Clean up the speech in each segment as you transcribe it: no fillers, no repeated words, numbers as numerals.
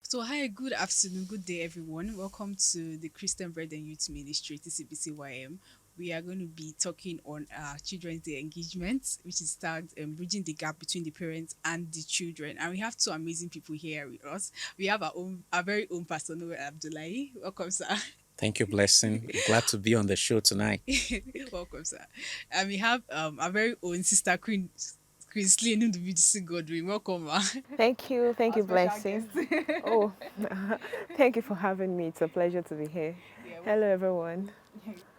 So, hi, good afternoon, good day, everyone. Welcome to the Christian Bread and Youth Ministry, Tcbcym. We are going to be talking on Children's Day engagement, which is tagged Bridging the Gap Between the Parents and the Children. And we have two amazing people here with us. We have our very own Pastor Noel Abdullahi. Welcome, sir. Thank you, Blessing. Glad to be on the show tonight. Welcome, sir. And we have our very own sister Queen. Queen in the beauty Godwin. Welcome, ma. Thank Our you, special guest. Blessing. Oh, thank you for having me. It's a pleasure to be here. Yeah, Hello, welcome. everyone.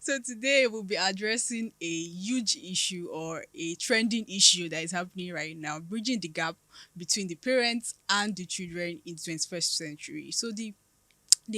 So today we'll be addressing a huge issue or a trending issue that is happening right now, bridging the gap between the parents and the children in 21st century. So the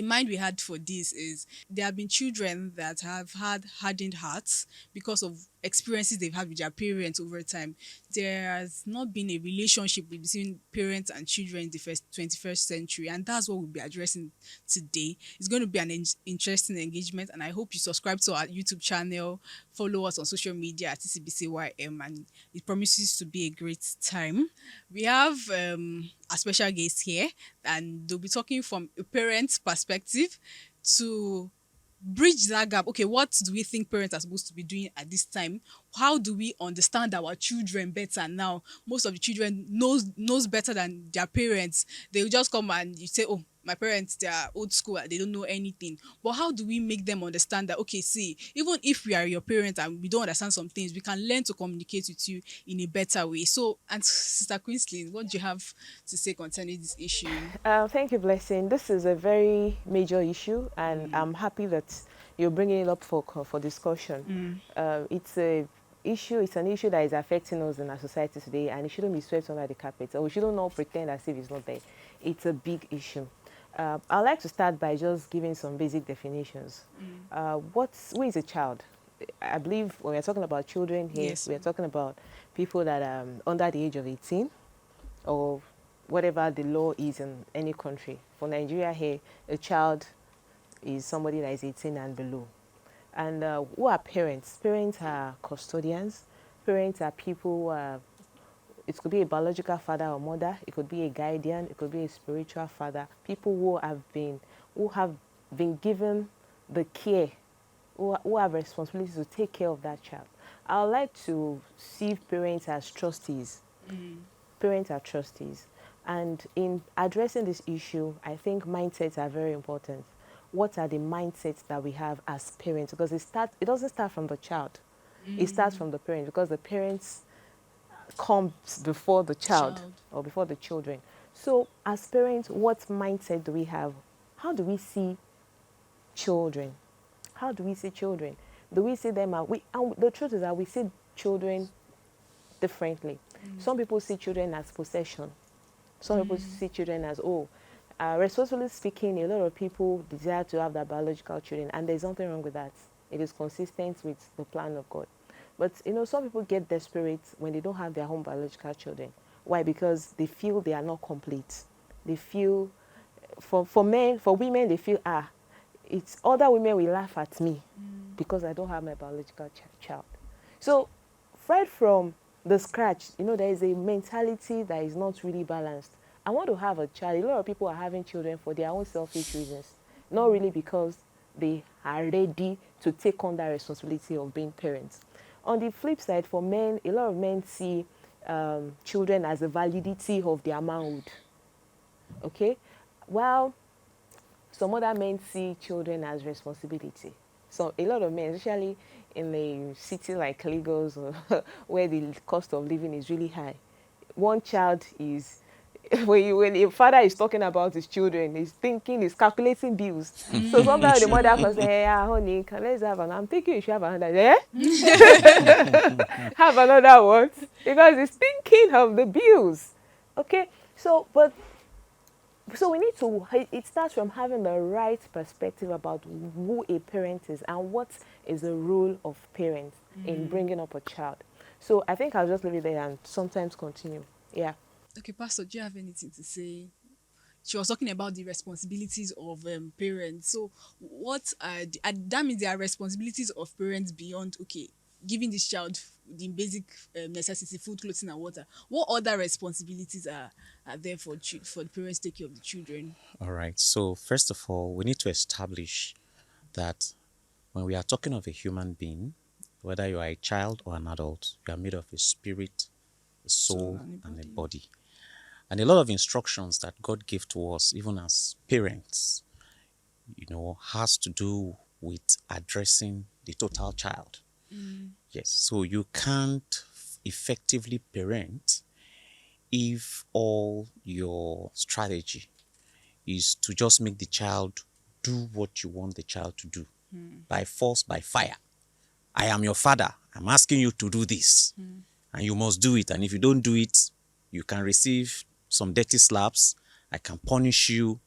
mind we had for this is there have been children that have had hardened hearts because of experiences they've had with their parents over time. There has not been a relationship between parents and children in the 21st century, and that's what we'll be addressing today. It's going to be an interesting engagement, and I hope you subscribe to our YouTube channel, follow us on social media at TCBCYM, and it promises to be a great time. We have a special guest here, and they'll be talking from a parent's perspective to bridge that gap. Okay, what do we think parents are supposed to be doing at this time? How do we understand our children better now? Most of the children knows better than their parents. They will just come and you say, oh, my parents, they are old school, they don't know anything. But how do we make them understand that, okay, see, even if we are your parents and we don't understand some things, we can learn to communicate with you in a better way. So, and Sister Queensley, what do you have to say concerning this issue? Thank you, Blessing. This is a very major issue, and I'm happy that you're bringing it up for discussion. It's a issue. It's an issue that is affecting us in our society today, and it shouldn't be swept under the carpet. Or we shouldn't not pretend as if it's not there. It's a big issue. I'd like to start by just giving some basic definitions. Who is a child? I believe when we're talking about children here, Yes. we're talking about people that are under the age of 18 or whatever the law is in any country. For Nigeria here, a child is somebody that is 18 and below. And who are parents? Parents are custodians. Parents are people who are, it could be a biological father or mother, it could be a guardian, it could be a spiritual father, people who have been given the care, who have responsibility to take care of that child. I would like to see parents as trustees. Parents are trustees. And in addressing this issue, I think mindsets are very important. What are the mindsets that we have as parents? Because it doesn't start from the child. It starts from the parents because the parents comes before the child Child. or before the children. So as parents, what mindset do we have? How do we see children? How do we see children? Do we see them as and the truth is that we see children differently. Some people see children as possession. Some people see children as, responsibly speaking, a lot of people desire to have their biological children, and there's nothing wrong with that. It is consistent with the plan of God. But, some people get desperate when they don't have their own biological children. Why? Because they feel they are not complete. They feel, for women, they feel, it's other women will laugh at me because I don't have my biological child. So, right from the scratch, there is a mentality that is not really balanced. I want to have a child. A lot of people are having children for their own selfish reasons, not really because they are ready to take on that responsibility of being parents. On the flip side, for men, a lot of men see children as the validity of their manhood. Okay? While some other men see children as responsibility. So a lot of men, especially in a city like Lagos, where the cost of living is really high, one child is when a father is talking about his children, he's calculating bills. So sometimes the mother can say, True. "Hey, honey, let's have an." I'm thinking you should have another. Eh? Have another what? Because he's thinking of the bills. Okay. So we need to, it starts from having the right perspective about who a parent is and what is the role of parents in bringing up a child. So I think I'll just leave it there and sometimes continue. Yeah. Okay, Pastor, do you have anything to say? She was talking about the responsibilities of parents. So, what are that means there are responsibilities of parents beyond, okay, giving this child the basic necessity, food, clothing, and water. What other responsibilities are there for for the parents to take care of the children? All right. So, first of all, we need to establish that when we are talking of a human being, whether you are a child or an adult, you are made of a spirit, a So soul, and a anybody? body. And a lot of instructions that God gave to us, even as parents, has to do with addressing the total child. Yes. So you can't effectively parent if all your strategy is to just make the child do what you want the child to do by force, by fire. I am your father. I'm asking you to do this, and you must do it. And if you don't do it, you can receive some dirty slaps. I can punish you.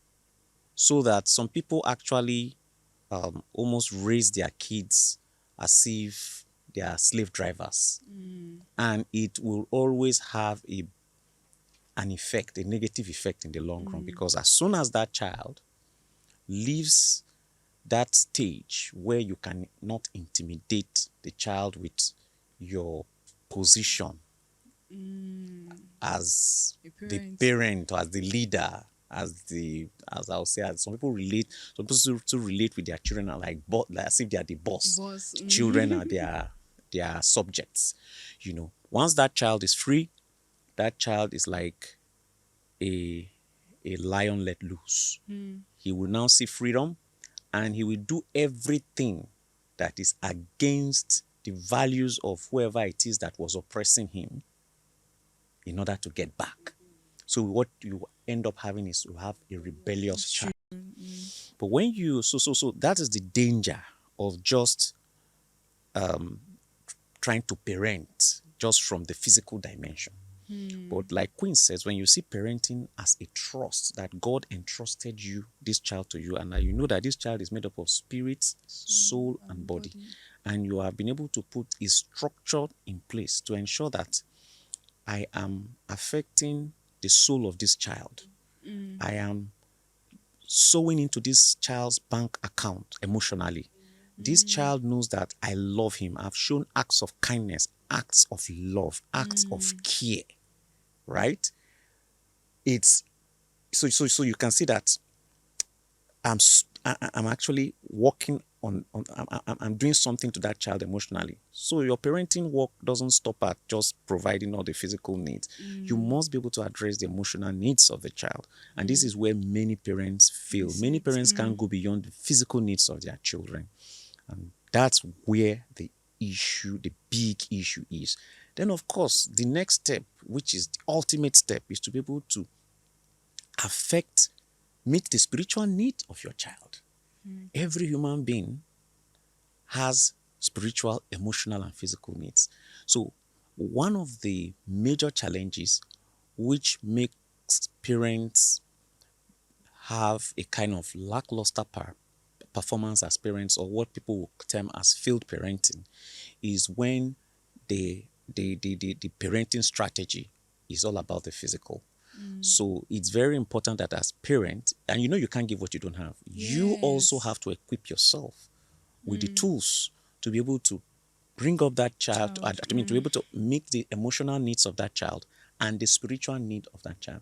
So that some people actually almost raise their kids as if they are slave drivers. And it will always have an effect, a negative effect in the long run, because as soon as that child leaves that stage where you can not intimidate the child with your position as A the parent, parent or as the leader, as I'll say, as some people relate, some people to relate with their children are like, as if they are the boss. boss. The children are their subjects. Once that child is free, that child is like a lion let loose. He will now see freedom, and he will do everything that is against the values of whoever it is that was oppressing him in order to get back. So what you end up having is you have a rebellious It's true. child. But when you so that is the danger of just trying to parent just from the physical dimension. But like Queen says, when you see parenting as a trust, that God entrusted this child to you, and that you know that this child is made up of spirit, soul, and body, and you have been able to put a structure in place to ensure that I am affecting the soul of this child. I am sowing into this child's bank account emotionally. This child knows that I love him. I've shown acts of kindness, acts of love, acts of care, right? It's so you can see that I'm actually working on I'm doing something to that child emotionally. So your parenting work doesn't stop at just providing all the physical needs. You must be able to address the emotional needs of the child, and this is where many parents fail. Many parents can't go beyond the physical needs of their children, and that's where the big issue is. Then of course the next step, which is the ultimate step, is to be able to affect meet the spiritual need of your child. Every human being has spiritual, emotional, and physical needs. So, one of the major challenges which makes parents have a kind of lackluster performance as parents, or what people will term as failed parenting, is when the parenting strategy is all about the physical. So it's very important that as parents, and you can't give what you don't have. You also Yes. have to equip yourself with the tools to be able to bring up that child, Child. to be able to meet the emotional needs of that child and the spiritual need of that child.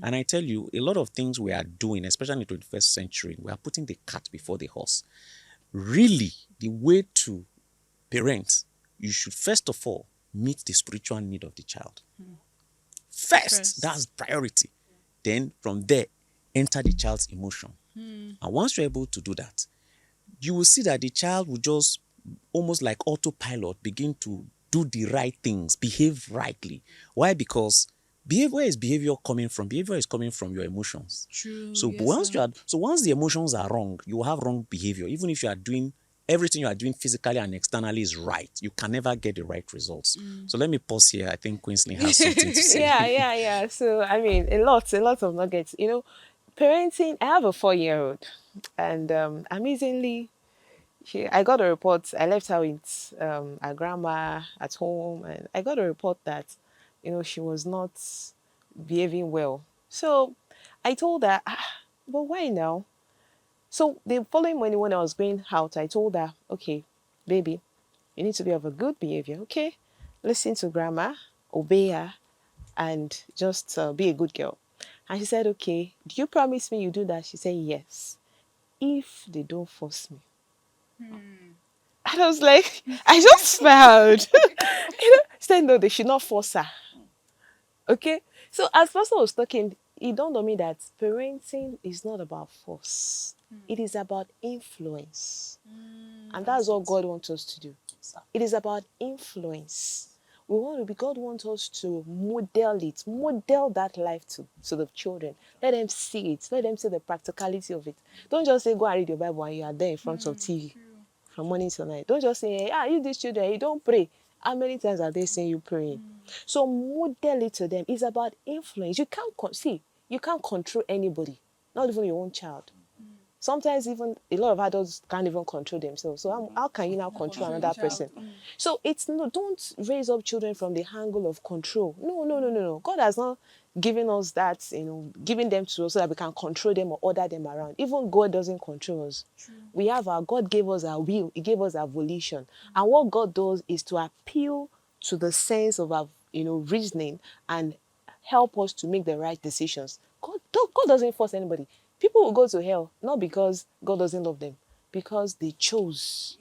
And I tell you, a lot of things we are doing, especially in the 21st century, we are putting the cart before the horse. Really, the way to parent, you should first of all meet the spiritual need of the child. First, that's First. priority. Then from there, enter the child's emotion. And once you're able to do that, you will see that the child will just almost like autopilot begin to do the right things, behave rightly. Why? Because where is behavior coming from? Behavior is coming from your emotions. True. So but Yes, sir. once the emotions are wrong, you will have wrong behavior. Even if you are doing everything you are doing physically and externally is right, you can never get the right results. So let me pause here. I think Queensley has something to Yeah, say. yeah, yeah. So I mean, a lot of nuggets. Parenting. I have a 4-year-old, and amazingly, I got a report. I left her with her grandma at home, and I got a report that, she was not behaving well. So I told her, but why now? So the following morning when I was going out, I told her, okay, baby, You need to be of a good behavior. Okay, listen to grandma, obey her, and just be a good girl. And she said, okay, do you promise me you do that? She said, yes, if they don't force me. And I was like, I just smiled. She said, no, they should not force her. Okay. So as Pastor was talking, it dawned on me that parenting is not about force. It is about influence. And that's what God wants us to do. It is about influence. We want to be, God wants us to model that life to the children. Let them see it. Let them see the practicality of it. Don't just say, go and read your Bible and you are there in front of TV from morning to night. Don't just say, you these children, you don't pray. How many times are they saying you praying? So model it to them. It's about influence. You can't see, you can't control anybody, not even your own child. Sometimes even a lot of adults can't even control themselves. So how can you now control another person? So it's no, don't raise up children from the angle of control. No, no, no, no, no. God has not given us that, giving them to us so that we can control them or order them around. Even God doesn't control us. We have God gave us our will. He gave us our volition. And what God does is to appeal to the sense of our, reasoning and help us to make the right decisions. God doesn't force anybody. People will go to hell not because God doesn't love them, because they chose.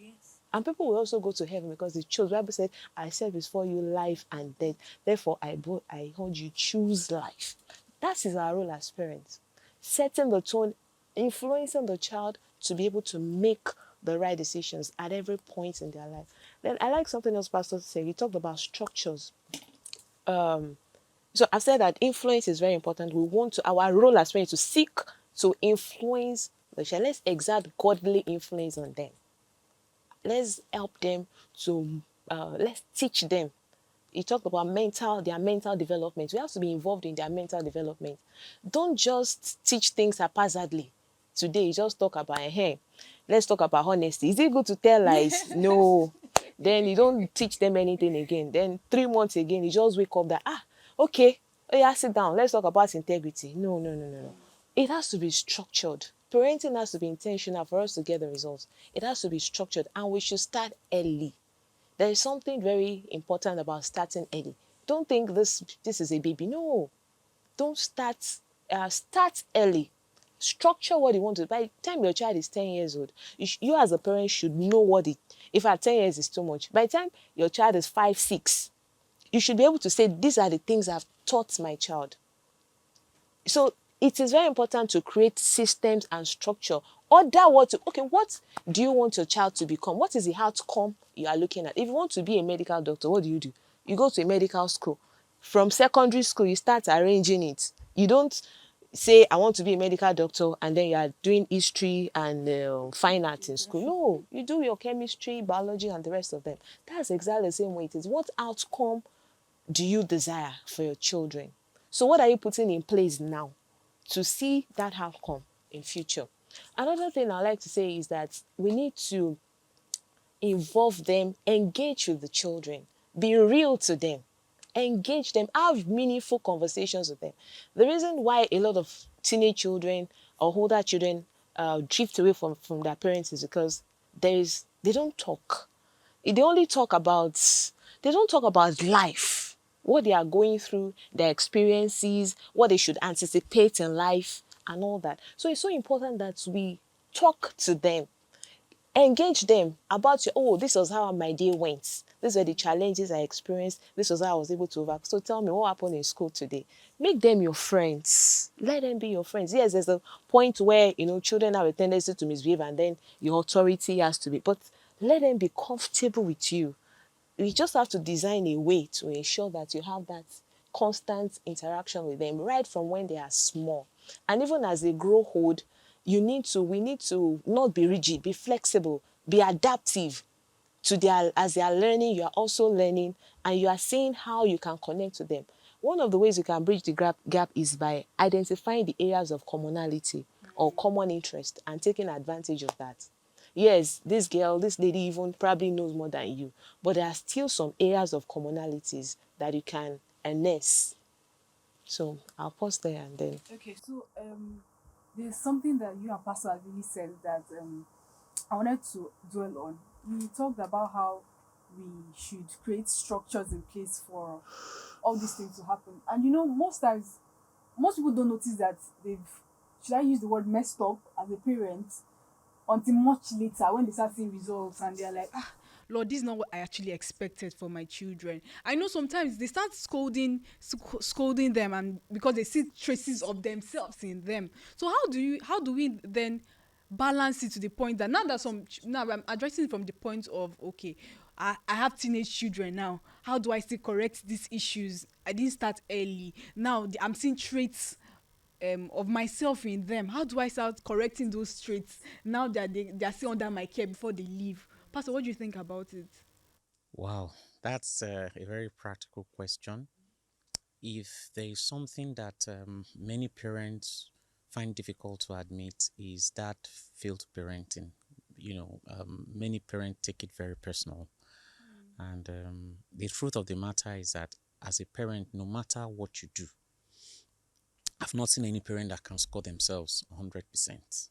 And people will also go to heaven because they chose. The Bible said, I set before you life and death. Therefore, I hold you choose life. That is our role as parents. Setting the tone, influencing the child to be able to make the right decisions at every point in their life. Then I like something else Pastor said. He talked about structures. So I've said that influence is very important. We want to, our role as parents to seek to influence the child. Let's exert godly influence on them. Let's help them to, let's teach them. You talked about their mental development. We have to be involved in their mental development. Don't just teach things haphazardly. Today, you just talk about, hey, let's talk about honesty. Is it good to tell lies? No. Then you don't teach them anything again. Then 3 months again, you just wake up that, okay, oh yeah, sit down. Let's talk about integrity. No, no, no, no, no. It has to be structured. Parenting has to be intentional for us to get the results. It has to be structured, and we should start early. There is something very important about starting early. Don't think this is a baby. No, don't start. Start early. Structure what you want to. By the time your child is 10 years old, you as a parent should know what it. If at 10 years is too much, by the time your child is 5, 6, you should be able to say, these are the things I've taught my child. So it is very important to create systems and structure. What do you want your child to become? What is the outcome you are looking at? If you want to be a medical doctor, what do? You go to a medical school. From secondary school, you start arranging it. You don't say, I want to be a medical doctor, and then you are doing history and fine arts in school. No, you do your chemistry, biology, and the rest of them. That's exactly the same way it is. What outcome do you desire for your children? So what are you putting in place now to see that outcome in future? Another thing I like to say is that we need to involve them, engage with the children, be real to them, engage them, have meaningful conversations with them. The reason why a lot of teenage children or older children drift away from their parents is because they don't talk. They don't talk about life, what they are going through, their experiences, what they should anticipate in life, and all that. So it's so important that we talk to them, engage them about this was how my day went. These were the challenges I experienced. This was how I was able to overcome. So tell me what happened in school today. Make them your friends. Let them be your friends. Yes, there's a point where children have a tendency to misbehave, and then your authority has to be. But let them be comfortable with you. We just have to design a way to ensure that you have that constant interaction with them right from when they are small. And even as they grow old, we need to not be rigid, be flexible, be adaptive to as they are learning, you are also learning, and you are seeing how you can connect to them. One of the ways you can bridge the gap is by identifying the areas of commonality or common interest and taking advantage of that. Yes, this lady even probably knows more than you, but there are still some areas of commonalities that you can harness. So I'll pause there and then. Okay, so there's something that you and Pastor really said that I wanted to dwell on. You talked about how we should create structures in place for all these things to happen. And most times, most people don't notice that they've, should I use the word messed up as a parent, until much later when they start seeing results and they're like, Lord, this is not what I actually expected for my children. I know sometimes they start scolding them, and because they see traces of themselves in them. So how do we then balance it to the point that now I'm addressing it from the point of, okay, I have teenage children now. How do I still correct these issues? I didn't start early. Now I'm seeing traits of myself in them. How do I start correcting those traits now that they are still under my care before they leave? Pastor, what do you think about it? Wow, that's a very practical question. If there is something that many parents find difficult to admit, is that failed parenting. Many parents take it very personal. And the truth of the matter is that as a parent, no matter what you do, I've not seen any parent that can score themselves 100%.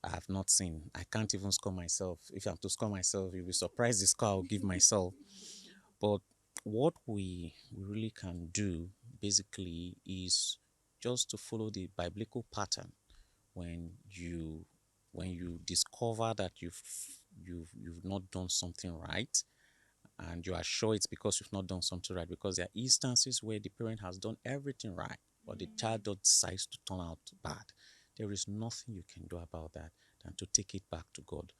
I have not seen. I can't even score myself. If I'm to score myself, you'll be surprised the score I'll give myself. But what we really can do basically is just to follow the biblical pattern. When you discover that you've not done something right, and you are sure it's because you've not done something right, because there are instances where the parent has done everything right, but the child decides to turn out bad. There is nothing you can do about that than to take it back to God.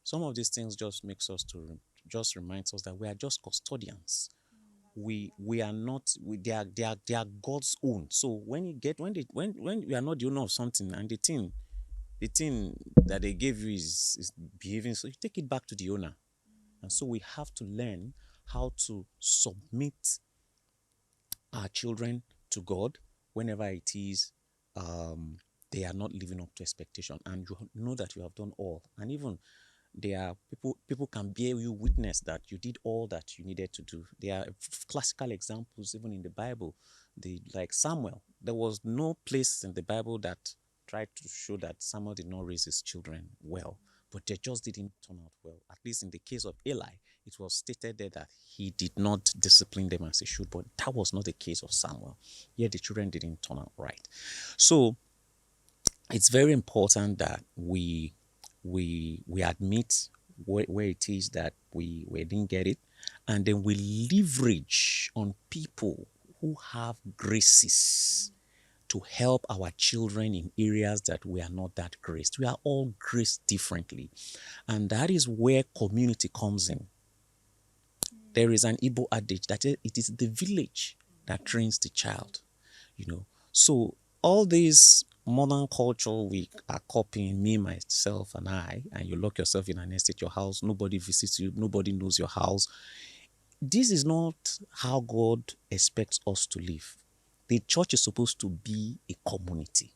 Some of these things just makes us to just reminds us that we are just custodians. We are not, they are God's own. So when you get when you are not the owner of something, and the thing that they gave you is behaving, so you take it back to the owner. And so we have to learn how to submit our children to God whenever it is they are not living up to expectation, and you know that you have done all. And even there are people can bear you witness that you did all that you needed to do. There are classical examples even in the Bible. Like Samuel, there was no place in the Bible that tried to show that Samuel did not raise his children well, but they just didn't turn out well. At least in the case of Eli, it was stated there that he did not discipline them as he should, but that was not the case of Samuel. Yet the children didn't turn out right. So it's very important that we admit where it is that we didn't get it, and then we leverage on people who have graces to help our children in areas that we are not that graced. We are all graced differently, and that is where community comes in. There is an Igbo adage that it is the village that trains the child. So all these modern culture we are copying, me, myself, and I, and you lock yourself in an estate, your house, nobody visits you, nobody knows your house. This is not how God expects us to live. The church is supposed to be a community.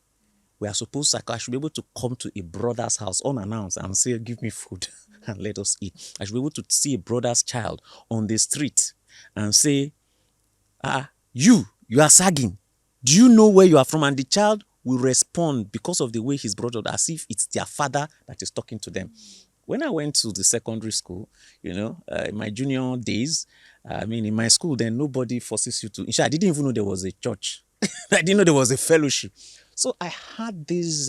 We are supposed to, I should be able to come to a brother's house unannounced and say, give me food and let us eat. I should be able to see a brother's child on the street and say, you are sagging. Do you know where you are from? And the child will respond because of the way he's brought up, as if it's their father that is talking to them. When I went to the secondary school, in my junior days, in my school, then nobody forces you to. In fact, I didn't even know there was a church. I didn't know there was a fellowship. So I had this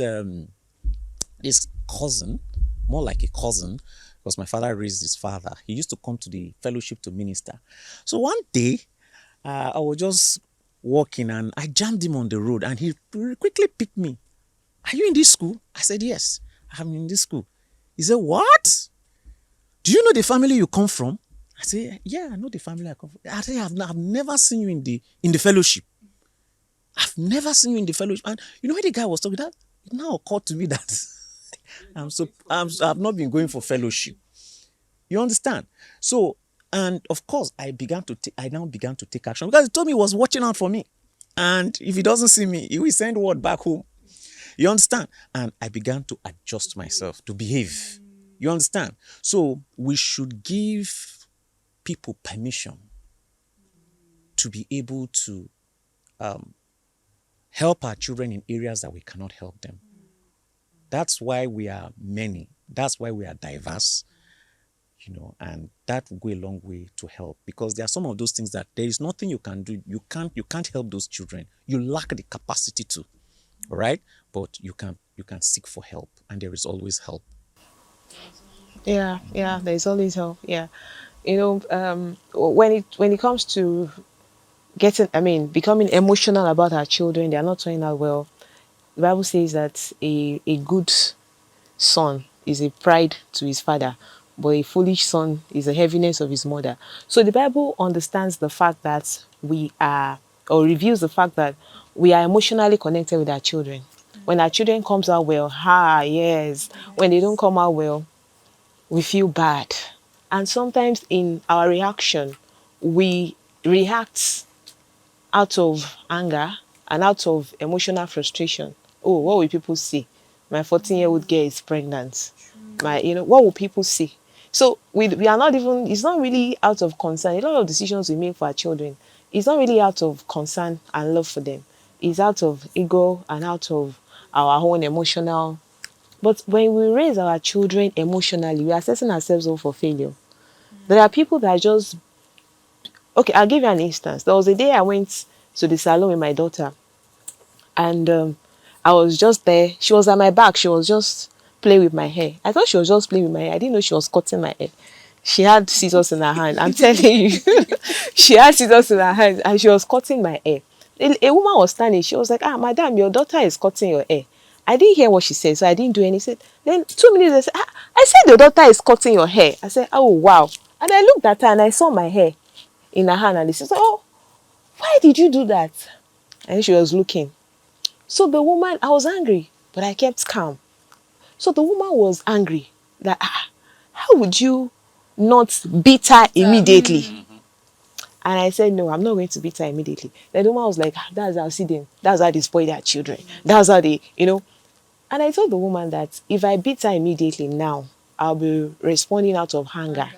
cousin, more like a cousin, because my father raised his father. He used to come to the fellowship to minister. So one day, I was just walking and I jammed him on the road, and he quickly picked me. Are you in this school? I said, yes, I'm in this school. He said, what? Do you know the family you come from? I said, yeah, I know the family I come from. I said, I've never seen you in the fellowship. I've never seen you in the fellowship. And when the guy was talking, that it now occurred to me that I've not been going for fellowship. You understand? So, and of course, I now began to take action, because he told me he was watching out for me. And if he doesn't see me, he will send word back home. You understand? And I began to adjust myself to behave. You understand? So we should give people permission to be able to help our children in areas that we cannot help them. That's why we are many. That's why we are diverse. and that will go a long way to help, because there are some of those things that there is nothing you can do. You can't help those children. You lack the capacity to, all right? But you can seek for help, and there is always help. Yeah, yeah, there's always help. Yeah. When it comes to becoming emotional about our children, they are not turning out well. The Bible says that a good son is a pride to his father, but a foolish son is a heaviness of his mother. So the Bible understands the fact that we are, or reveals the fact that we are emotionally connected with our children. When our children comes out well, yes. When they don't Yes. come out well, we feel bad. And sometimes in our reaction, we react out of anger and out of emotional frustration. Oh, what will people say? My 14-year-old girl is pregnant. True. What will people say? So we are not even, it's not really out of concern. A lot of decisions we make for our children, it's not really out of concern and love for them. It's out of ego and out of our own emotional. But when we raise our children emotionally, we are setting ourselves up for failure. There are people that just, okay, I'll give you an instance. There was a day I went to the salon with my daughter, and I was just there. She was at my back. She was just playing with my hair. I thought she was just playing with my hair. I didn't know she was cutting my hair. She had scissors in her hand. I'm telling you, she had scissors in her hand and she was cutting my hair. A woman was standing. She was like, "Ah, madam, your daughter is cutting your hair." I didn't hear what she said, so I didn't do anything. Then 2 minutes, I said, "Ah, I said your daughter is cutting your hair." I said, "Oh wow!" And I looked at her and I saw my hair in her hand, and she said, "Oh, why did you do that?" And she was looking. So the woman, I was angry, but I kept calm. So the woman was angry that, how would you not beat her Bitter. immediately? And I said, no, I'm not going to beat her immediately. Then the woman was like, that's how, see them. That's how they spoil their children. That's how they. And I told the woman that if I beat her immediately now, I'll be responding out of anger Anger.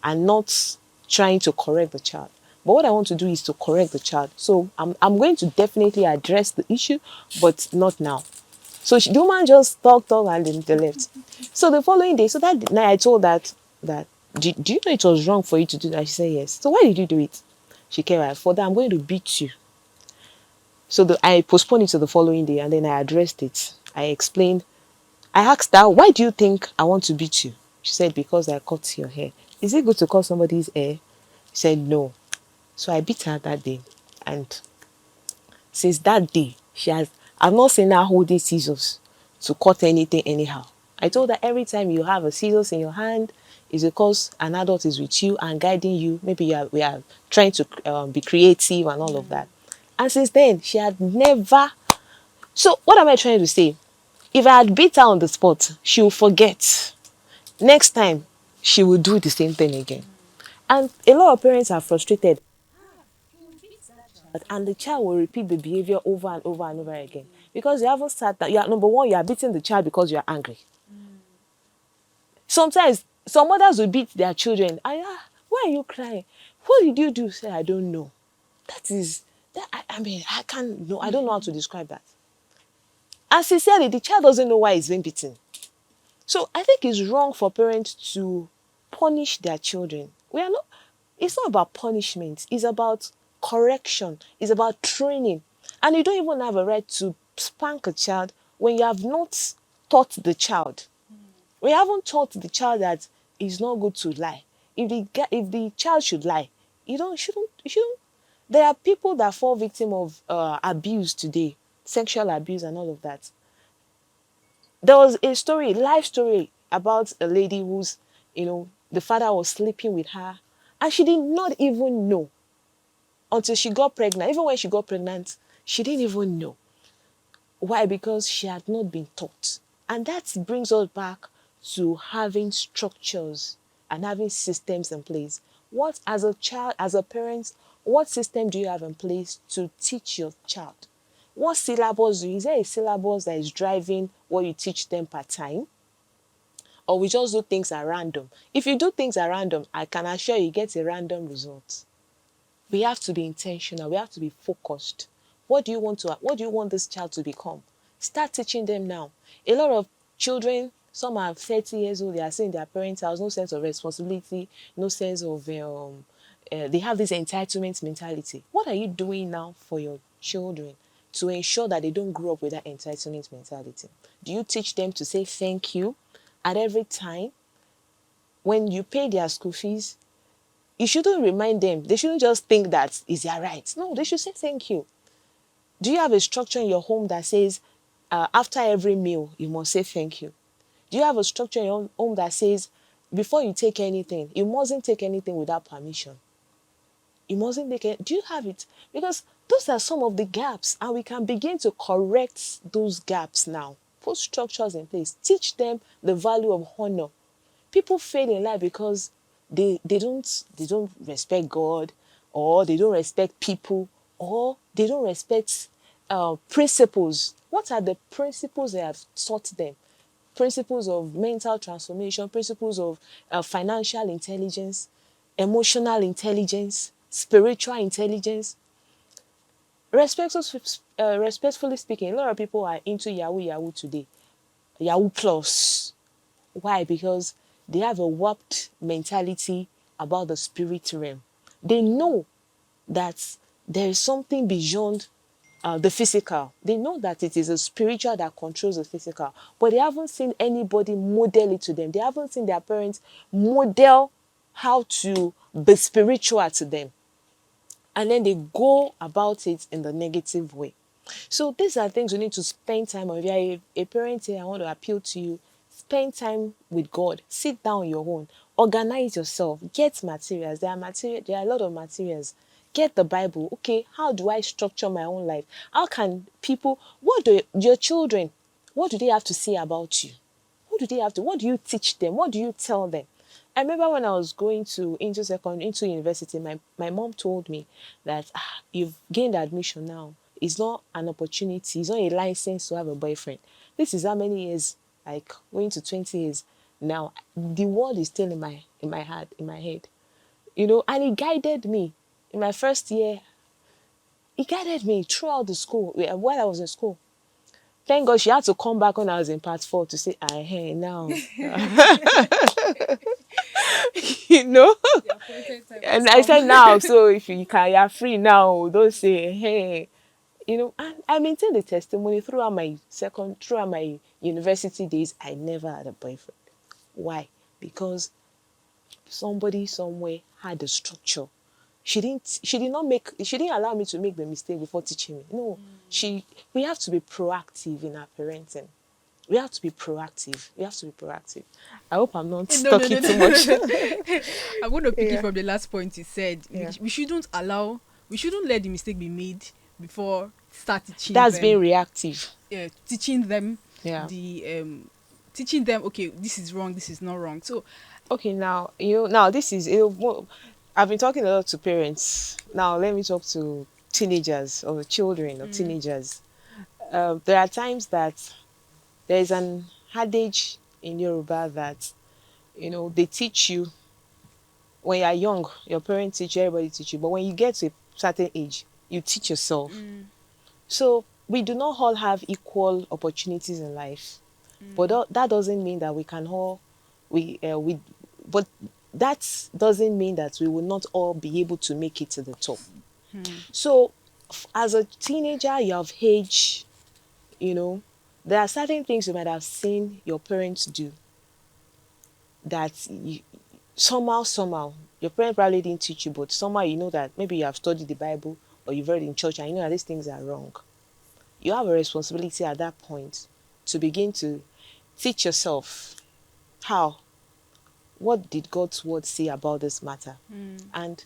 and not trying to correct the child. But what I want to do is to correct the child. So I'm going to definitely address the issue, but not now. So the woman just talked and then they left. So the following day, so that night I told that do you know it was wrong for you to do that? She said yes. So why did you do it? She came out, for that I'm going to beat you. So I postponed it to the following day and then I addressed it. I explained. I asked her, why do you think I want to beat you? She said, because I cut your hair. Is it good to cut somebody's hair? She said no. So I beat her that day. And since that day, I've not seen her holding scissors to cut anything anyhow. I told her every time you have a scissors in your hand, is because an adult is with you and guiding you. Maybe we are trying to be creative and all of that. And since then, she had never. So what am I trying to say? If I had beat her on the spot, she will forget. Next time, she will do the same thing again. And a lot of parents are frustrated and the child will repeat the behavior over and over and over again because you haven't sat down. Number one, you are beating the child because you are angry. Sometimes some mothers will beat their children. Why are you crying? What did you do? Say, I don't know. That is that. I can't. No, I don't know how to describe that. And sincerely, the child doesn't know why he's being beaten. So I think it's wrong for parents to punish their children. We are not. It's not about punishment. It's about correction. It's about training. And you don't even have a right to spank a child when you have not taught the child. We haven't taught the child that it's not good to lie. If the child should lie, you shouldn't. There are people that fall victim of abuse today, sexual abuse and all of that. There was a story, life story about a lady who's, the father was sleeping with her and she did not even know until she got pregnant. Even when she got pregnant, she didn't even know. Why? Because she had not been taught. And that brings us back to having structures and having systems in place. What, as a child, as a parent, what system do you have in place to teach your child? What syllabus is there a syllabus that is driving what you teach them per time? Or we just do things at random? If you do things at random, I can assure you get a random result. We have to be intentional. We have to be focused. What do you want this child to become? Start teaching them now. A lot of children Some are 30 years old, they are seeing their parents' house, no sense of responsibility, no sense of, they have this entitlement mentality. What are you doing now for your children to ensure that they don't grow up with that entitlement mentality? Do you teach them to say thank you at every time? When you pay their school fees, you shouldn't remind them. They shouldn't just think that is their right. No, they should say thank you. Do you have a structure in your home that says after every meal, you must say thank you? Do you have a structure in your home that says before you take anything, you mustn't take anything without permission? You mustn't take it. Do you have it? Because those are some of the gaps, and we can begin to correct those gaps now. Put structures in place. Teach them the value of honor. People fail in life because they don't respect God, or they don't respect people, or they don't respect principles. What are the principles they have taught them? Principles of mental transformation, principles of financial intelligence, emotional intelligence, spiritual intelligence. Respectfully speaking, a lot of people are into Yahoo today. Yahoo plus. Why? Because they have a warped mentality about the spirit realm. They know that there is something beyond the physical. They know that it is a spiritual that controls the physical, but they haven't seen anybody model it to them. They haven't seen their parents model how to be spiritual to them. And then they go about it in the negative way. So these are things we need to spend time on. If you're a parent here, I want to appeal to you. Spend time with God. Sit down on your own. Organize yourself. Get materials. There are a lot of materials. Get the Bible. Okay, how do I structure my own life? How can people, your children, what do they have to say about you? What do you teach them? What do you tell them? I remember when I was going into university, my mom told me that you've gained admission now. It's not an opportunity. It's not a license to have a boyfriend. This is how many years, like going to 20 years now. The word is still in my heart, in my head. And he guided me. In my first year, he guided me throughout the school, while I was in school. Thank God she had to come back when I was in part 4 to say, hey, now. you know. The appointed time has And I said come. now, so if you can, you're free now. Don't say, hey. And I maintain the testimony throughout my university days. I never had a boyfriend. Why? Because somebody somewhere had a structure. She didn't allow me to make the mistake before teaching me. No, we have to be proactive in our parenting. We have to be proactive. I hope I'm not No, no, no, talking no. too much. I'm going to pick it Yeah. from the last point you said. Yeah. We shouldn't let the mistake be made before start teaching That's being them. reactive. Teaching them Yeah. teaching them, okay, this is wrong, this is not wrong. So Okay, now this is I've been talking a lot to parents. Now let me talk to teenagers or children or teenagers. There are times that there is an adage in Yoruba that they teach you when you're young. Your parents teach you, everybody teach you, but when you get to a certain age, you teach yourself. So we do not all have equal opportunities in life, but that doesn't mean that we can all we but that doesn't mean that we will not all be able to make it to the top. So as a teenager, you have age, there are certain things you might have seen your parents do that somehow your parents probably didn't teach you, but somehow you know that maybe you have studied the Bible or you've read in church and you know that these things are wrong. You have a responsibility at that point to begin to teach yourself how, what did God's word say about this matter? And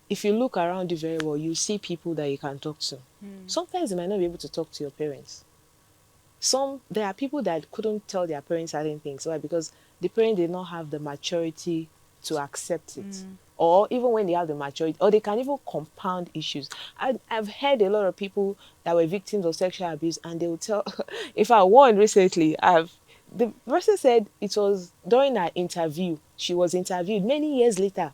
if you look around you very well, you see people that you can talk to. Sometimes you might not be able to talk to your parents. There are people that couldn't tell their parents certain things. Why? Because the parent did not have the maturity to accept it. Or even when they have the maturity, or they can even compound issues. I've heard a lot of people that were victims of sexual abuse, and they will tell, if I won recently, the person said it was during her interview. She was interviewed many years later,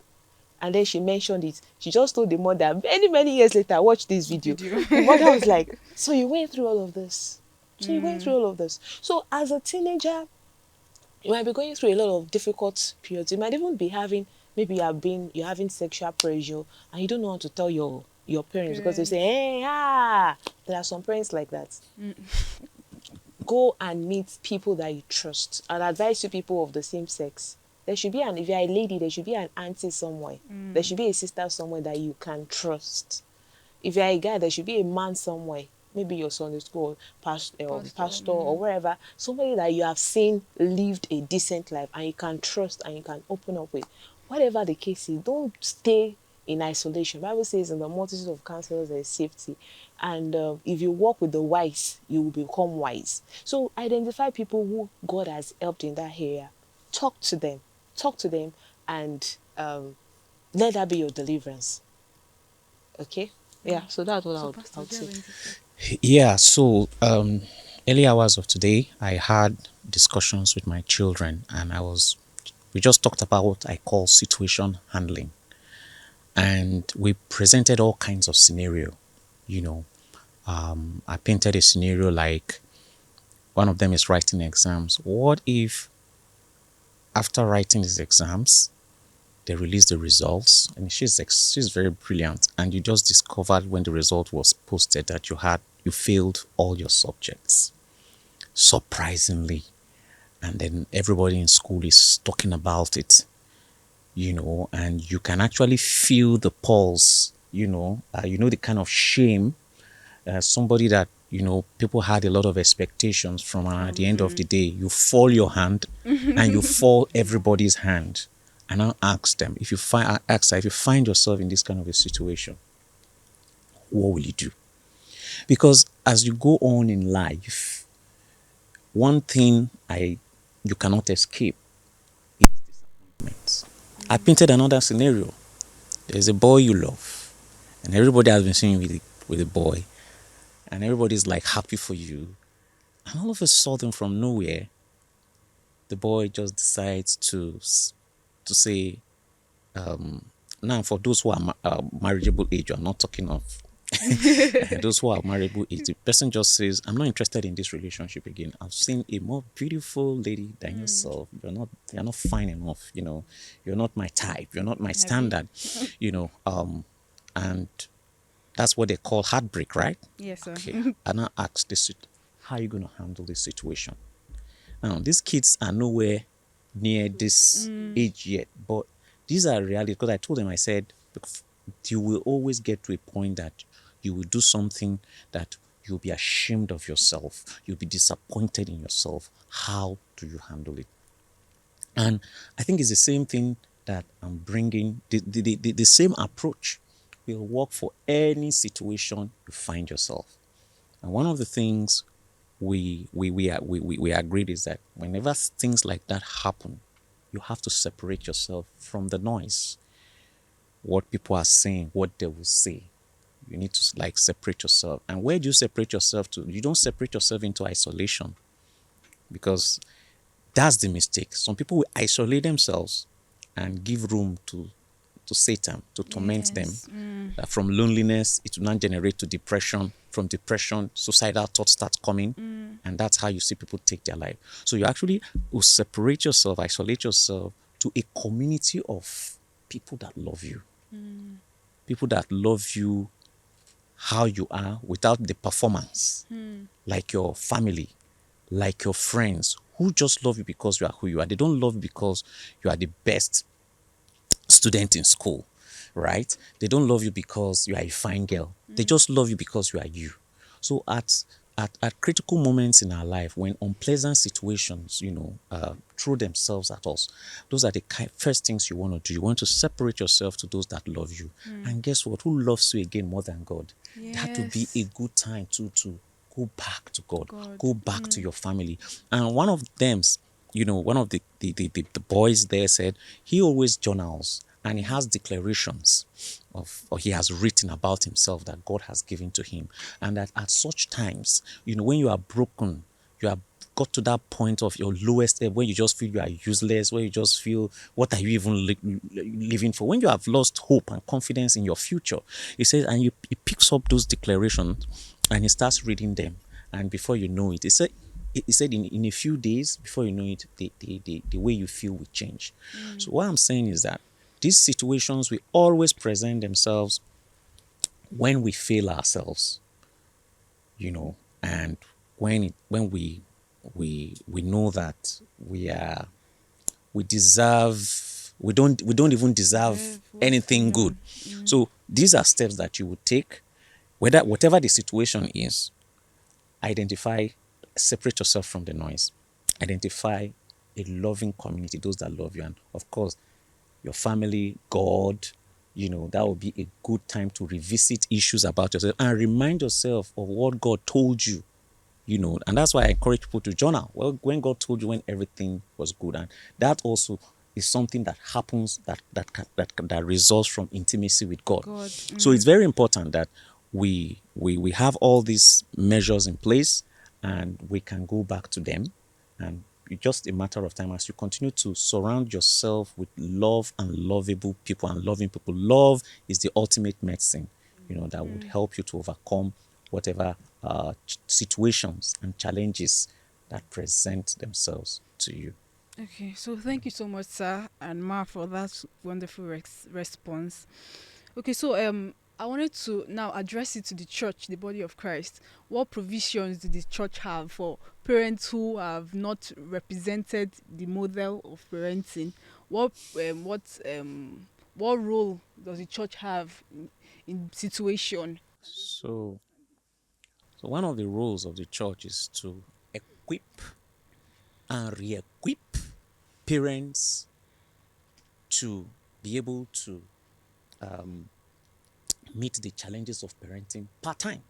and then she mentioned it. She just told the mother many years later, watch this video. The mother was like, so you went through all of this. So as a teenager, You might be going through a lot of difficult periods. You might even be having, maybe you're having sexual pressure and you don't know how to tell your parents because they say, Parents. hey, there are some parents like that. Go and meet people that you trust and advise you people of the same sex. There should be if you're a lady, there should be an auntie somewhere. There should be a sister somewhere that you can trust. If you're a guy, there should be a man somewhere. Maybe your Sunday school Pastor. pastor or wherever. Somebody that you have seen lived a decent life and you can trust and you can open up with. Whatever the case is, don't stay in isolation. Bible says in the multitude of counselors there is safety. And if you walk with the wise, you will become wise. So identify people who God has helped in that area. Talk to them. Talk to them and let that be your deliverance. Okay? Yeah, so that's what So, I Pastor, would do you have say. anything to say? Yeah, so early hours of today, I had discussions with my children, and we just talked about what I call situation handling, and we presented all kinds of scenario. You know, I painted a scenario like one of them is writing exams. What if after writing his exams, they released the results, and she's very brilliant, and you just discovered when the result was posted that you failed all your subjects, surprisingly, and then everybody in school is talking about it, and you can actually feel the pulse, the kind of shame, somebody that people had a lot of expectations from, and at the end of the day you fall your hand and you fall everybody's hand. And I'll ask them, if you find yourself in this kind of a situation, what will you do? Because as you go on in life, one thing you cannot escape is disappointments. I painted another scenario. There's a boy you love, and everybody has been seeing you with the boy, and everybody's like happy for you. And all of a sudden, from nowhere, the boy just decides to say, now for those who are marriageable age, I'm not talking of those who are marriageable age. The person just says, "I'm not interested in this relationship again. I've seen a more beautiful lady than yourself. You're not fine enough. You're not my type. You're not my Happy? standard. And that's what they call heartbreak, right? Yes, sir. Okay." And I asked this, how are you going to handle this situation? Now, these kids are nowhere near this age yet, but these are reality. Because I told them, I said, you will always get to a point that you will do something that you'll be ashamed of yourself. You'll be disappointed in yourself. How do you handle it? And I think it's the same thing that I'm bringing. The same approach will work for any situation you find yourself. And one of the things we agreed is that whenever things like that happen, you have to separate yourself from the noise, what people are saying, what they will say. You need to separate yourself. And where do you separate yourself to? You don't separate yourself into isolation, because that's the mistake. Some people will isolate themselves and give room to Satan to torment them. Yes. From loneliness, it will now generate to depression. From depression, suicidal thoughts start coming. And that's how you see people take their life. So you actually will separate yourself, isolate yourself to a community of people that love you. People that love you how you are without the performance. Like your family, like your friends, who just love you because you are who you are. They don't love you because you are the best student in school, right? They don't love you because you are a fine girl. They just love you because you are you. So at critical moments in our life, when unpleasant situations, throw themselves at us, those are the first things you want to do. You want to separate yourself to those that love you. And guess what? Who loves you again more than God? That would be a Yes. good time to go back to God, God. go back to your family. And one of them, one of the boys there said he always journals and he has declarations or he has written about himself that God has given to him. And that at such times, when you are broken, you have got to that point of your lowest ebb where you just feel you are useless, where you just feel, what are you even living for? When you have lost hope and confidence in your future, he says, and he picks up those declarations and he starts reading them. And before you know it, he said, he said in a few days, before you know it, the way you feel will change. So what I'm saying is that these situations will always present themselves when we fail ourselves, and when we know that we deserve, we don't even deserve anything good. So these are steps that you would take, whatever the situation is. Identify, separate yourself from the noise. Identify a loving community, those that love you, and of course your family, God. That will be a good time to revisit issues about yourself and remind yourself of what God told you. And that's why I encourage people to journal. Well, when God told you when everything was good, and that also is something that happens, that results from intimacy with God. So it's very important that we have all these measures in place, and we can go back to them, and it's just a matter of time as you continue to surround yourself with love and lovable people and loving people. Love is the ultimate medicine, that would help you to overcome whatever situations and challenges that present themselves to you. Okay, so thank you so much, sir and Ma, for that wonderful response. Okay, so I wanted to now address it to the church, the body of Christ. What provisions do the church have for parents who have not represented the model of parenting? What role does the church have in situation? So one of the roles of the church is to equip and re-equip parents to be able to meet the challenges of parenting part-time.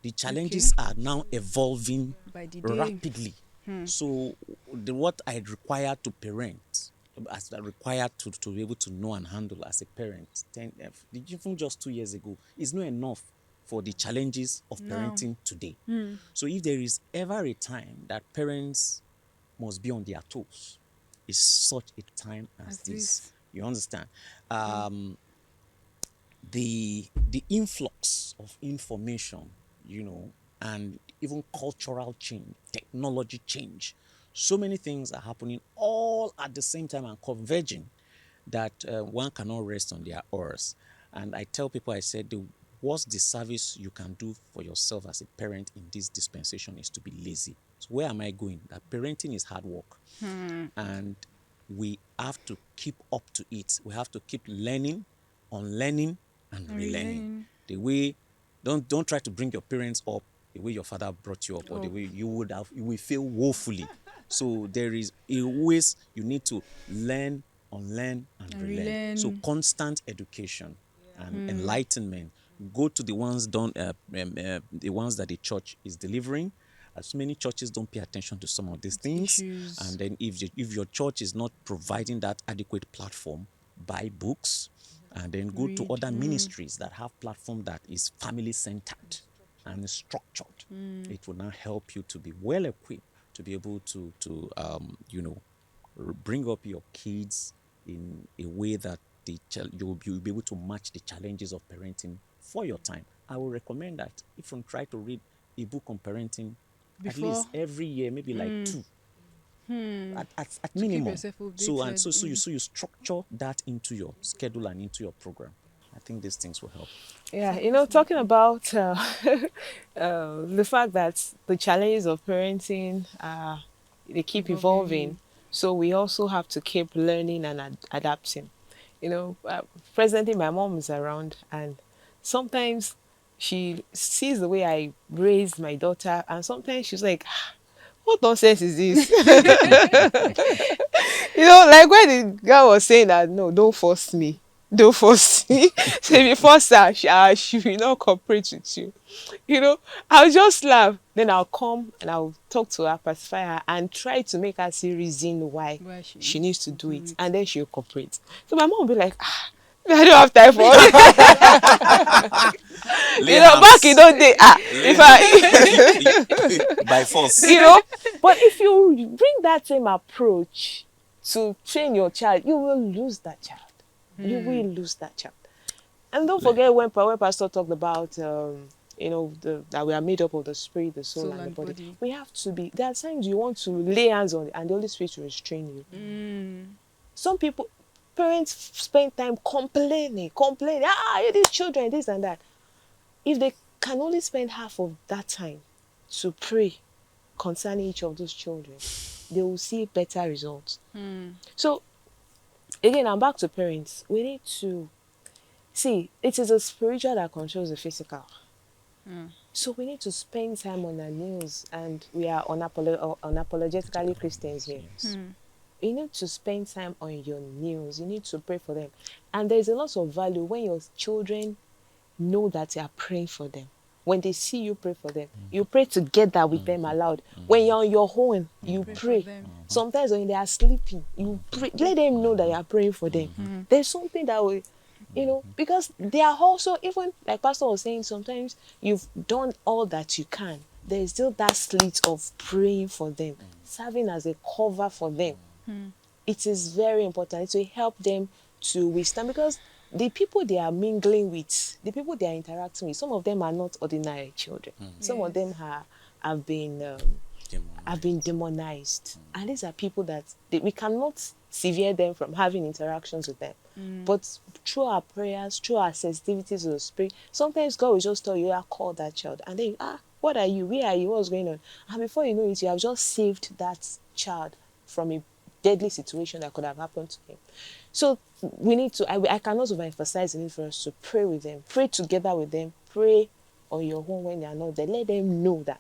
The challenges are now evolving By the day. rapidly. So what I require to parent, as I require to be able to know and handle as a parent, even just 2 years ago, is not enough for the challenges of parenting today. So if there is ever a time that parents must be on their toes, it's such a time as this. You understand? The influx of information, and even cultural change, technology change, so many things are happening all at the same time and converging that one cannot rest on their oars. And I tell people, I said, the worst disservice you can do for yourself as a parent in this dispensation is to be lazy. So where am I going? That parenting is hard work. And we have to keep up to it. We have to keep learning, unlearning, and relearning. The way, don't try to bring your parents up the way your father brought you up, or the way you will fail woefully. So there is always, you need to learn, unlearn, and relearn. So constant education and enlightenment. Go to the ones the ones that the church is delivering. As many churches don't pay attention to some of these things, and then if your church is not providing that adequate platform, buy books, and then go to other ministries that have platform that is family centered and structured. It will now help you to be well equipped to be able to bring up your kids in a way that you'll be able to match the challenges of parenting for your time. I will recommend that if you try to read a book on parenting at least every year, maybe like 2. At minimum. So you structure that into your schedule and into your program. I think these things will help. Yeah, talking about the fact that the challenges of parenting, they keep evolving. So we also have to keep learning and adapting. Presently my mom is around, and sometimes she sees the way I raised my daughter, and sometimes she's like, what nonsense is this? Like when the girl was saying that, no, don't force me. Don't force me. So if you force her, she will not cooperate with you. I'll just laugh. Then I'll come and I'll talk to her, pacify her, and try to make her see reason why she needs to do it. And then she'll cooperate. So my mom will be like, I don't have time for it. Back in those days, if I by force. But if you bring that same approach to train your child, you will lose that child. You will lose that child. And don't forget when Pastor talked about that we are made up of the spirit, the soul, and the body. We have to be. There are times you want to lay hands on it, and the Holy Spirit will restrain you. Some people, parents spend time complaining. These children, this and that. If they can only spend half of that time to pray concerning each of those children, they will see better results. So, again, I'm back to parents. We need to see, it is the spiritual that controls the physical. So we need to spend time on our knees, and we are unapologetically Christians here. You need to spend time on your knees. You need to pray for them. And there's a lot of value when your children know that you are praying for them. When they see you pray for them, you pray together with them aloud. When you're on your own, you pray. Sometimes when they are sleeping, you pray. Let them know that you are praying for them. There's something that will, because they are also, even like Pastor was saying, sometimes you've done all that you can. There is still that slit of praying for them, serving as a cover for them. It is very important to help them to withstand, because the people they are mingling with, the people they are interacting with, some of them are not ordinary children. Some of them have been demonized. And these are people that we cannot sever them from having interactions with them. But through our prayers, through our sensitivities to the spirit, sometimes God will just tell you, call that child. And then, what are you? Where are you? What's going on? And before you know it, you have just saved that child from a deadly situation that could have happened to him. So we need to, I cannot overemphasize the need for us to pray with them, pray together with them, pray on your own when they are not there. Let them know that,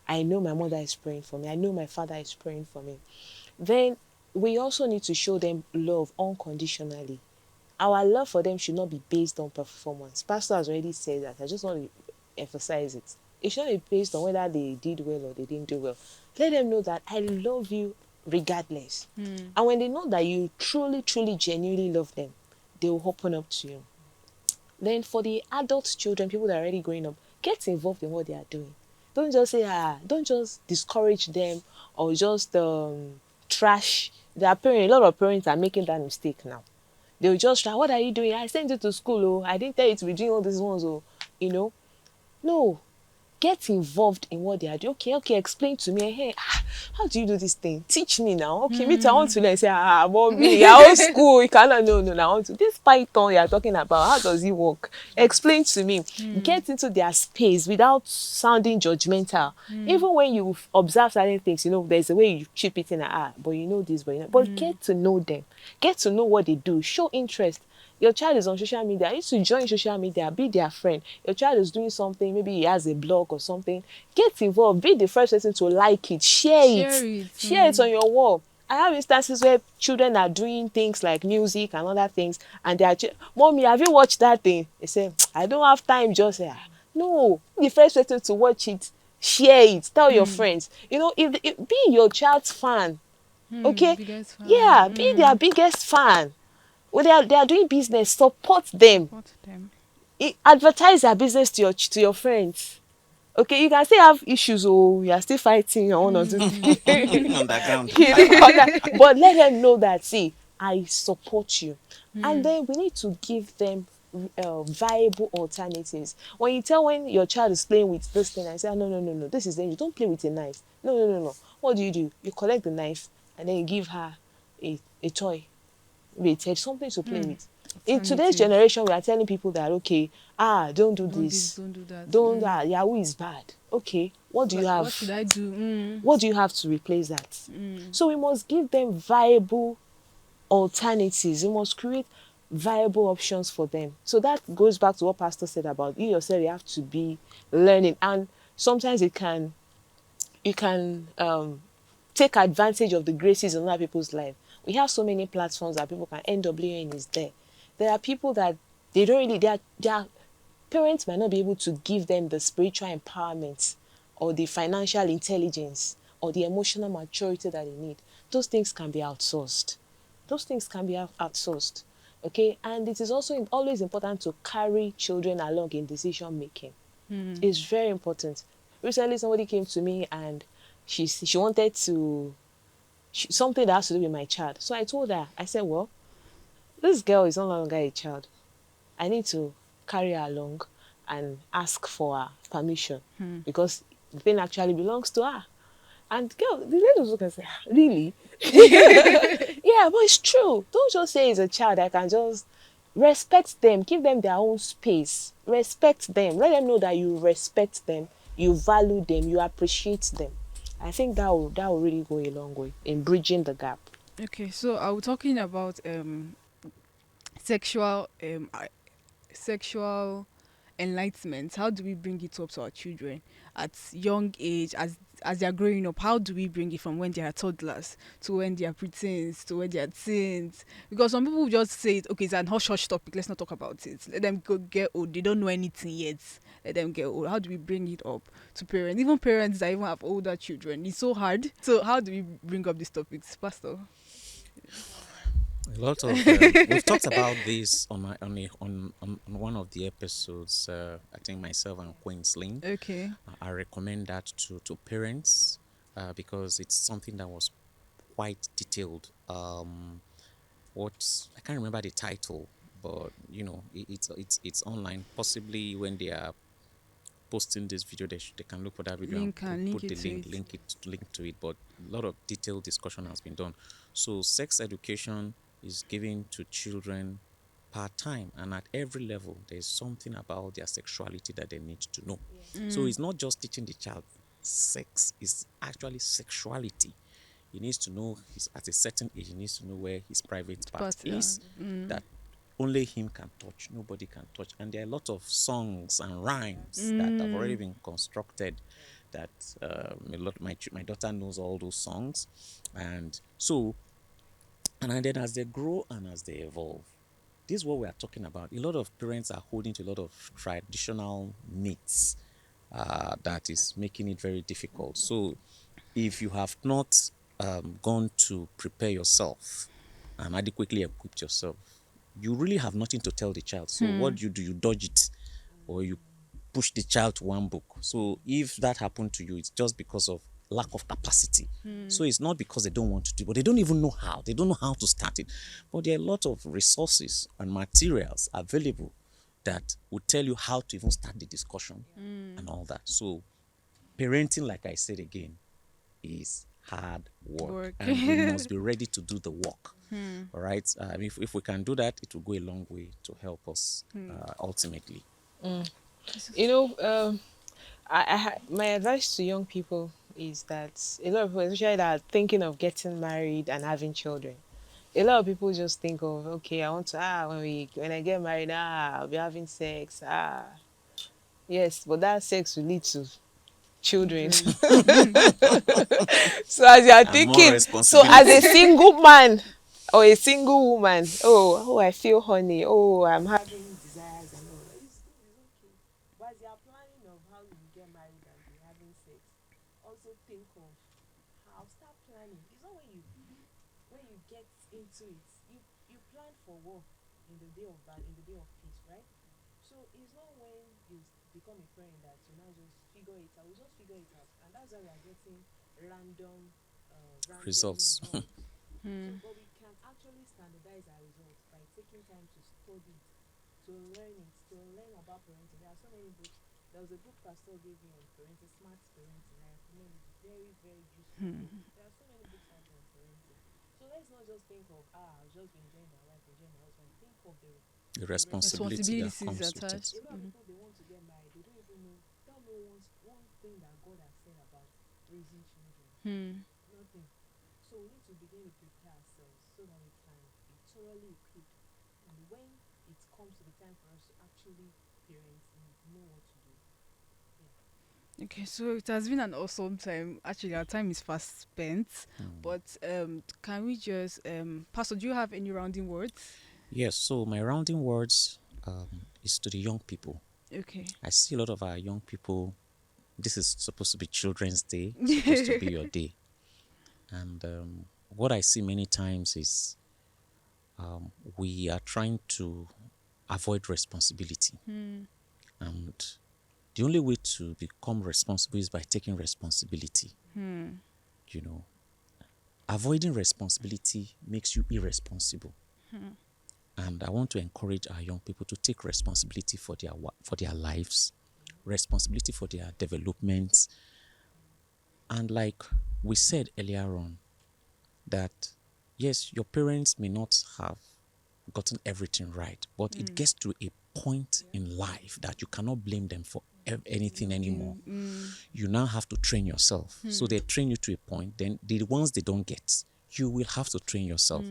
I know my mother is praying for me. I know my father is praying for me. Then we also need to show them love unconditionally. Our love for them should not be based on performance. Pastor has already said that. I just want to emphasize it. It should not be based on whether they did well or they didn't do well. Let them know that I love you regardless. And when they know that you truly, truly, genuinely love them, they will open up to you. Then for the adult children, people that are already growing up, get involved in what they are doing. Don't just say, don't just discourage them or just trash. A lot of parents are making that mistake now. They'll just try, what are you doing? I sent you to school, I didn't tell you to be doing all these ones, No. Get involved in what they are doing. Okay, explain to me. Hey, how do you do this thing? Teach me now. Okay, me too, I want to learn. Say, mommy, you're old school. You cannot, no, I want to. This Python you're talking about, how does it work? Explain to me. Get into their space without sounding judgmental. Even when you observe certain things, there's a way you chip it in, but you know this, but get to know them. Get to know what they do. Show interest. Your child is on social media. You need to join social media, be their friend. Your child is doing something, maybe he has a blog or something. Get involved. Be the first person to like it. Share it on your wall. I have instances where children are doing things like music and other things, and they are, Mommy, have you watched that thing? They say, I don't have time. Just say, no. Be the first person to watch it. Share it. Tell your friends. Be your child's fan. Okay? Biggest fan. Yeah, be their biggest fan. When they are doing business, support them. Advertise their business to your friends. Okay, you can still have issues, you are still fighting on or two underground. but let them know that, see, I support you. And then we need to give them viable alternatives. When your child is playing with this thing, I say, no, this is dangerous. Don't play with a knife. No. What do? You collect the knife and then you give her a toy. It's something to play with. In today's generation, we are telling people that, okay, don't do this. Don't do that. Don't Yahoo is bad. Okay, what do you have? What should I do? What do you have to replace that? So we must give them viable alternatives. We must create viable options for them. So that goes back to what Pastor said about you yourself. You have to be learning, and sometimes you can take advantage of the graces in other people's life. We have so many platforms that people can. NWN is there. There are people that they don't really. Their parents might not be able to give them the spiritual empowerment or the financial intelligence or the emotional maturity that they need. Those things can be outsourced. Okay, and it is also always important to carry children along in decision making. It's very important. Recently, somebody came to me and she wanted to something that has to do with my child. So I told her, I said, this girl is no longer a child. I need to carry her along and ask for her permission because the thing actually belongs to her. And girl, the lady was looking and say, "Ah, really?" Yeah, but it's true. Don't just say it's a child. I can just respect them, give them their own space, respect them, let them know that you respect them, you value them, you appreciate them. I think that will really go a long way in bridging the gap. Okay, so I was talking about sexual sexual enlightenment. How do we bring it up to our children at young age as they're growing up? How do we bring it from when they are toddlers to when they are preteens to when they are teens? Because some people just say it, okay, it's an hush hush topic, let's not talk about it, let them go get old, they don't know anything yet, let them get old. How do we bring it up to parents, even parents that even have older children? It's so hard. So how do we bring up these topics, Pastor? A lot of we've talked about this on on one of the episodes. I think myself and Queensling. Okay. I recommend that to parents because it's something that was quite detailed. What I can't remember the title, but you know it's online. Possibly when they are posting this video, they can look for that video and Link and link put it the to link, it. link to it. But a lot of detailed discussion has been done. So sex education is given to children part time, and at every level, there's something about their sexuality that they need to know. So it's not just teaching the child sex; it's actually sexuality. He needs to know his at a certain age. He needs to know where his private part But is, that only him can touch, nobody can touch. And there are a lot of songs and rhymes that have already been constructed that my daughter knows all those songs. And so, and then as they grow and as they evolve, this is what we are talking about. A lot of parents are holding to a lot of traditional myths that is making it very difficult. So, if you have not gone to prepare yourself and adequately equipped yourself, you really have nothing to tell the child. So, what do? You dodge it or you push the child to one book. So, if that happened to you, it's just because of lack of capacity. So it's not because they don't want to do, but they don't even know how. They don't know how to start it. But there are a lot of resources and materials available that will tell you how to even start the discussion and all that. So parenting, like I said again, is hard work, work. and we must be ready to do the work. All right. If we can do that, it will go a long way to help us ultimately. You know, my advice to young people is that a lot of people, especially that are thinking of getting married and having children, a lot of people just think of, okay, I want to when I get married, I'll be having sex. Yes, but that sex will lead to children. Children. So as you are And more thinking, so as a responsibility. single man or a single woman, I feel honey, I'm having desires and all that. It's okay. But as you are planning of how you get married and be having sex, also think of how start planning. It's not when you get into it, you plan for war in the day of peace, right? So it's not when you become a parent that you now just figure it out. We just figure it out, and that's why we are getting random Results. results. So, but we can actually standardize our results by taking time to study it, to learn it, to learn about parenting. There are so many books. There was a book Pastor gave me on parenting, smart parenting. I recommend it. Very, very useful book. There are so many books out there on parenting. So let's not just think of I'll just be enjoying my wife, enjoying my husband. Think of The the responsibility that Responsibilities comes with attached. it. a lot of people they want to get married, they don't even know. Don't know one thing that God has said about raising children. Nothing. So we need to begin to prepare ourselves so that we can be thoroughly equipped. And when it comes to the time for us to actually parent, we know what to do. Okay, so it has been an awesome time. Actually, our time is fast spent, but can we just Pastor? Do you have any rounding words? Yes, so my rounding words is to the young people. Okay. I see a lot of our young people. This is supposed to be Children's Day, supposed to be your day. And what I see many times is we are trying to avoid responsibility. And the only way to become responsible is by taking responsibility. You know, avoiding responsibility makes you irresponsible. And I want to encourage our young people to take responsibility for their lives, responsibility for their development. And like we said earlier on, that yes, your parents may not have gotten everything right, but it gets to a point in life that you cannot blame them for anything anymore. You now have to train yourself. So they train you to a point, then the ones they don't get, you will have to train yourself.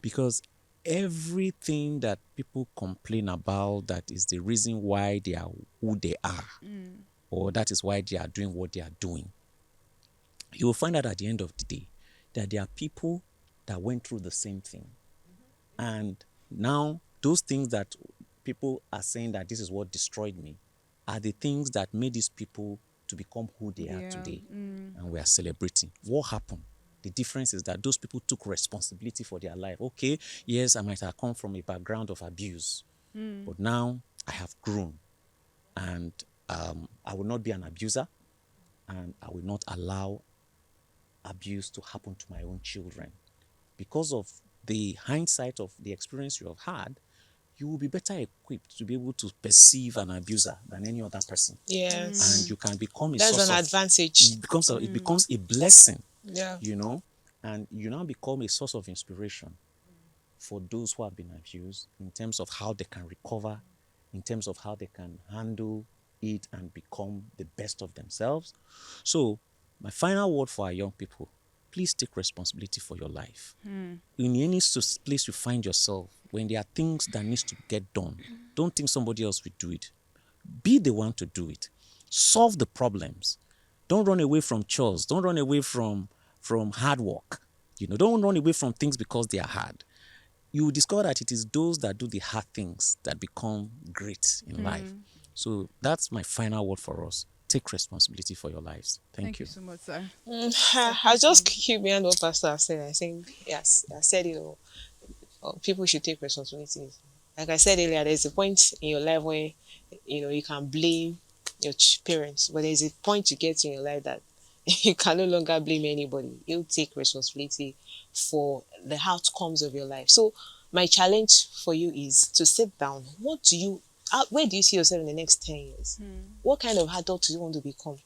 Because everything that people complain about that is the reason why they are who they are, or that is why they are doing what they are doing, you will find out at the end of the day that there are people that went through the same thing. And now those things that people are saying that this is what destroyed me are the things that made these people to become who they are today. And we are celebrating. What happened? The difference is that those people took responsibility for their life. Okay, yes, I might have come from a background of abuse, but now I have grown, and I will not be an abuser, and I will not allow abuse to happen to my own children. Because of the hindsight of the experience you have had, you will be better equipped to be able to perceive an abuser than any other person. Yes. And you can become a That's source an of advantage. it becomes a blessing, Yeah. and you now become a source of inspiration for those who have been abused in terms of how they can recover, in terms of how they can handle it and become the best of themselves. So, my final word for our young people, please take responsibility for your life. In any place you find yourself, when there are things that needs to get done, don't think somebody else will do it. Be the one to do it. Solve the problems. Don't run away from chores. Don't run away from hard work. Don't run away from things because they are hard. You will discover that it is those that do the hard things that become great in life. So that's my final word for us. Take responsibility for your lives. Thank you. you so much, sir. I just keep behind what Pastor has said. I think, yes, I said it all. People should take responsibilities. Like I said earlier, there's a point in your life where you can blame your parents, but there's a point you get in your life that you can no longer blame anybody. You take responsibility for the outcomes of your life. So my challenge for you is to sit down. Where do you see yourself in the next 10 years? What kind of adult do you want to become?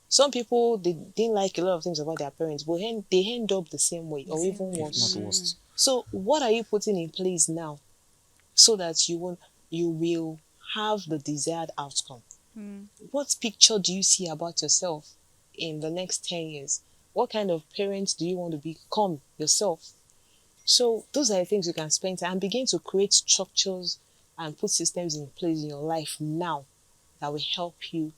Some people, they didn't like a lot of things about their parents, but they end up the same way or even If worse. not worst. So what are you putting in place now so that you will have the desired outcome? What picture do you see about yourself in the next 10 years? What kind of parents do you want to become yourself? So those are the things you can spend time and begin to create structures and put systems in place in your life now that will help you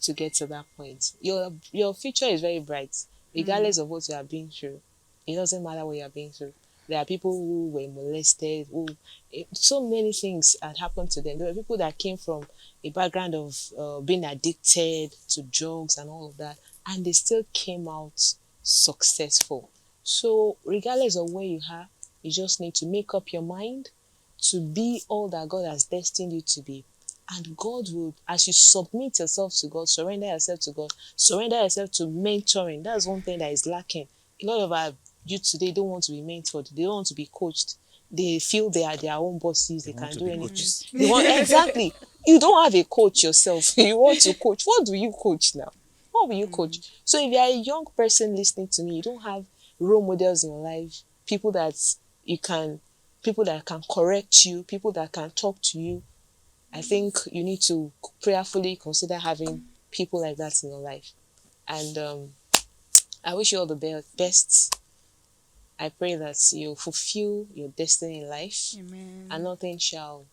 to get to that point. Your future is very bright, regardless of what you are being through. It doesn't matter what you are being through. There are people who were molested, so many things had happened to them. There were people that came from a background of being addicted to drugs and all of that, and they still came out successful. So regardless of where you are, you just need to make up your mind to be all that God has destined you to be. And God will, as you submit yourself to God, surrender yourself to God, surrender yourself to mentoring. That's one thing that is lacking. A lot of our youth today don't want to be mentored. They don't want to be coached. They feel they are their own bosses. They want can to do be anything. coaches. They want exactly. You don't have a coach yourself. You want to coach. What do you coach now? What will you coach? So if you are a young person listening to me, you don't have role models in your life, people that can correct you, people that can talk to you. I think you need to prayerfully consider having people like that in your life. And I wish you all the best. I pray that you fulfill your destiny in life Amen. and nothing shall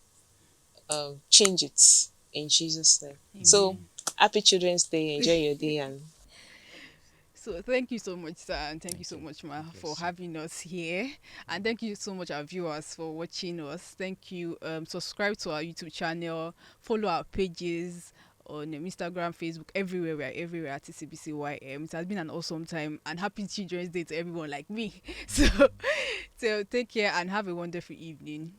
change it in Jesus' name. Amen. So, happy Children's Day. Enjoy your day. And So thank you so much, sir, and thank you so you. much, Ma, God for bless you. having us here, and thank you so much, our viewers, for watching us. Thank you. Subscribe to our YouTube channel, follow our pages on Instagram, Facebook, everywhere. We are everywhere at TCBCYM. It has been an awesome time, and happy Children's Day to everyone like me. So take care and have a wonderful evening.